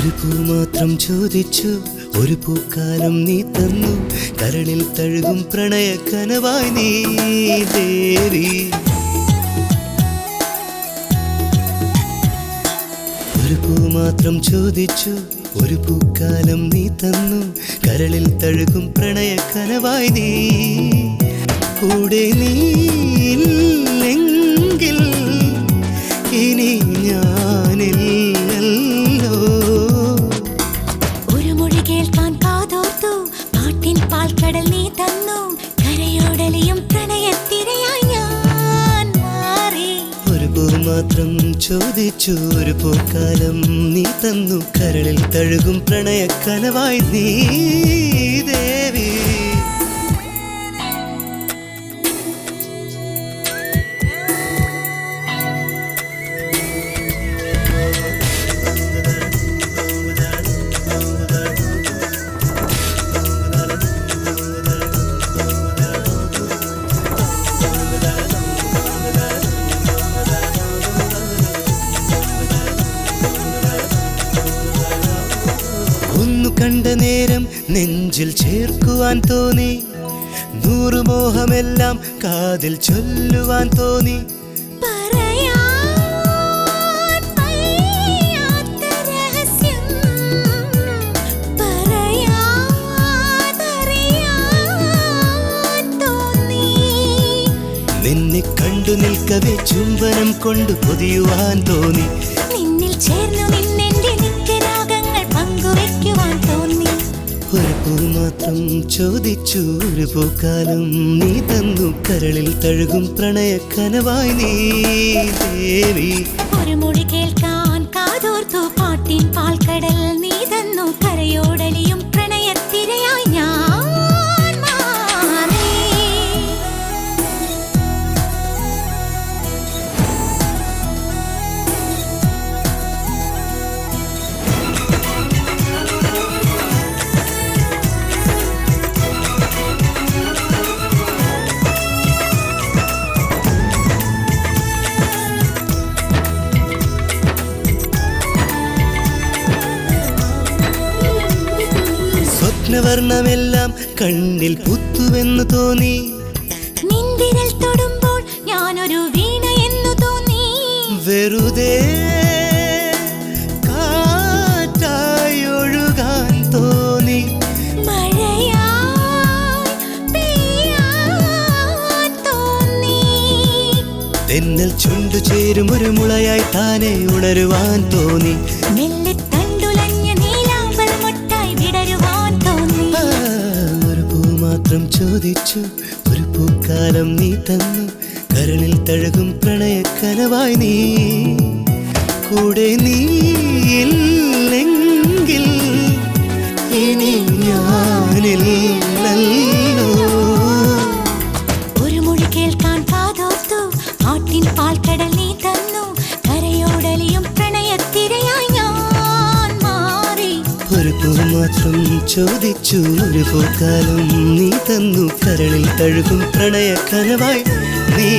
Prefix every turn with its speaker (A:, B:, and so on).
A: ഒരു പൂ മാത്രം ചോദിച്ചു, ഒരു പൂക്കാലം നീ തന്നു, കരളിൽ തഴുകും പ്രണയ കനവായി നീ ദേവി. ഒരു പൂ മാത്രം ചോദിച്ചു, ഒരു പൂക്കാലം നീ തന്നു, കരളിൽ തഴുകും പ്രണയ കനവായി നീ. കൂടെ നീയില്ലെങ്കിൽ ഇനി ഞാനില്ലല്ലോ.
B: ഒരു മൊഴി കേൾക്കാൻ കാതോർത്തു, പാട്ടിൻ പാൽക്കടൽ നീ തന്നു, കരയോടലിയും പ്രണയത്തിരയായി ഞാൻ മാറി.
A: ഒരു പൂ മാത്രം ചോദിച്ചു, ഒരു പൂക്കാലം നീ തന്നു, കരളിൽ തഴുകും പ്രണയ കനവായി നീ ദേവി. ഒന്നു കണ്ട നേരം നെഞ്ചിൽ ചേർക്കുവാൻ തോന്നി, നൂറു മോഹമെല്ലാം കാതിൽ ചൊല്ലുവാൻ തോന്നി. നിന്നെ കണ്ടു നിൽക്കവേ ചുംബനം കൊണ്ട് പൊതിയുവാൻ തോന്നി.
B: നിന്നിൽ ചേർന്നു നിന്നെന്റെ നിത്യരാഗങ്ങൾ പങ്കുവയ്ക്കുവാൻ തോന്നി.
A: ഒരു പൂ മാത്രം ചോദിച്ചു, ഒരു പൂക്കാലം നീ തന്നു, കരളിൽ തഴുകും പ്രണയ കനവായി നീ ദേവി.
B: ഒരു മൊഴി കേൾക്കാൻ കാതോർത്തു, പാട്ടിൻ പാൽക്കടൽ നീ തന്നു, കരയോടലിയും പ്രണയത്തിരയായി ഞാൻ മാറി.
A: സ്വപ്നവർണ്ണമെല്ലാം കണ്ണിൽ പുത്തുവെന്ന് തോന്നി.
B: നിൻവിരൽ തൊടുമ്പോൾ ഞാനൊരു വീണ എന്നു തോന്നി.
A: വെറുതെ കാറ്റായി ഒഴുകാൻ തോന്നി.
B: മഴയായി പെയ്യാൻ തോന്നി.
A: തെന്നൽ ചുണ്ടു ചേരും ഒരു മുളയായി താനെ ഉണരുവാൻ തോന്നി.
B: മെല്ലെ തണ്ടുലഞ്ഞ നീലാമ്പൽ മൊട്ടായി വിടരുവാൻ തോന്നി.
A: ഒരു പൂ മാത്രം ചോദിച്ചു, ഒരു പൂക്കാലം നീ തന്നു, കരളിൽ തഴുകും പ്രണയ കനവായി നീ. കൂടെ നീയില്ലെങ്കിൽ ഇനി ഞാനില്ലല്ലോ.
B: ഒരു മൊഴി കേൾക്കാൻ കാതോർത്തു, പാട്ടിൻ പാൽക്കടൽ നീ തന്നു, കരയോടലിയും പ്രണയത്തിരയായി ഞാൻ മാറി.
A: ഒരു പൂ മാത്രം ചോദിച്ചു, ഒരു പൂക്കാലം നീ തന്നു, കരളിൽ തഴുകും പ്രണയ കനവായി നീ